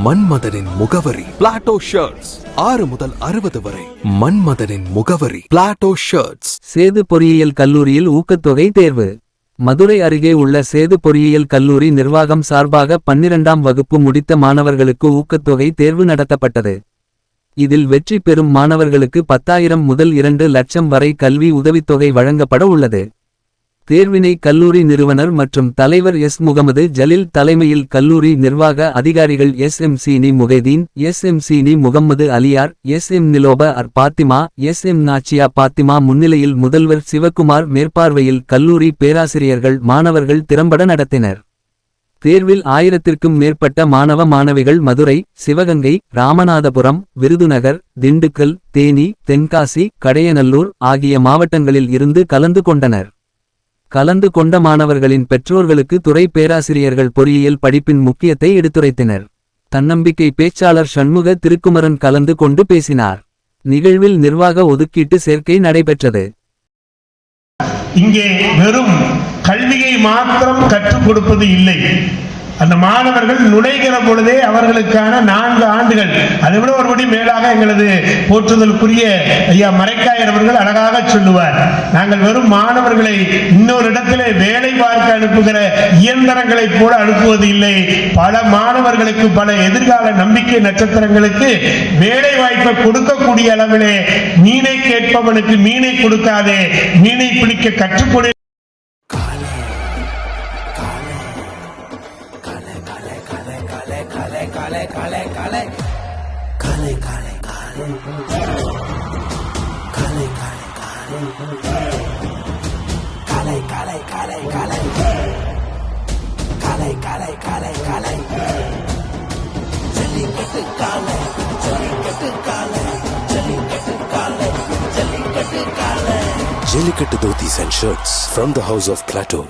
மன்மதனின் முகவரி Plato shirts. 6 முதல் 60 வரை. மன்மதனின் முகவரி பிளாட்டோ ஷர்ட்ஸ். சேது பொறியியல் கல்லூரியில் ஊக்கத்தொகை தேர்வு. மதுரை அருகே உள்ள சேது பொறியியல் கல்லூரி நிர்வாகம் சார்பாக 12ஆம் வகுப்பு முடித்த மாணவர்களுக்கு ஊக்கத்தொகை தேர்வு நடத்தப்பட்டது. இதில் வெற்றி பெறும் மாணவர்களுக்கு 10,000 முதல் 2 லட்சம் வரை கல்வி உதவித்தொகை வழங்கப்பட உள்ளது. தேர்வினை கல்லூரி நிறுவனர் மற்றும் தலைவர் எஸ். முகமது ஜலீல் தலைமையில் கல்லூரி நிர்வாக அதிகாரிகள் எஸ். எம். சீனி முகைதீன், எஸ். எம். சீனி முகம்மது அலியார், எஸ். எம். நிலோப அர் பாத்திமா, எஸ். எம். நாச்சியா பாத்திமா முன்னிலையில் முதல்வர் சிவக்குமார் மேற்பார்வையில் கல்லூரி பேராசிரியர்கள் மாணவர்கள் திறம்பட நடத்தினர். தேர்வில் 1000ற்கும் மேற்பட்ட மாணவ மாணவிகள் மதுரை, சிவகங்கை, ராமநாதபுரம், விருதுநகர், திண்டுக்கல், தேனி, தென்காசி, கடையநல்லூர் ஆகிய மாவட்டங்களில் இருந்து கலந்து கொண்டனர். கலந்து கொண்ட மாணவர்களின் பெற்றோர்களுக்கு துறை பேராசிரியர்கள் பொறியியல் படிப்பின் முக்கியத்தை எடுத்துரைத்தனர். தன்னம்பிக்கை பேச்சாளர் சண்முக திருக்குமரன் கலந்து கொண்டு பேசினார். நிகழ்வில் நிர்வாக ஒதுக்கீட்டு சேர்க்கை நடைபெற்றது. இங்கே வெறும் கல்வியை மாத்திரம் கற்றுக் கொடுப்பது இல்லை. அந்த மாணவர்கள் நுழைகிற பொழுதே அவர்களுக்கான 4 ஆண்டுகள், அதை விட ஒருபடி மேலாக எங்களது போற்றுதலுக்குரிய ஐயா மரைக்காயர் அவர்கள் அழகாக சொல்லுவார். நாங்கள் வெறும் மாணவர்களை இன்னொரு இடத்திலே வேலை பார்க்க அனுப்புகிற இயந்திரங்களை போல அனுப்புவது இல்லை. பல மாணவர்களுக்கு, பல எதிர்கால நம்பிக்கை நட்சத்திரங்களுக்கு வேலை வாய்ப்பை கொடுக்கக்கூடிய அளவிலே மீனை கேட்பவனுக்கு மீனை கொடுக்காதே, மீனை பிடிக்க கற்றுக்கொடு. Jellicate dhotis and shirts from the house of Plateau.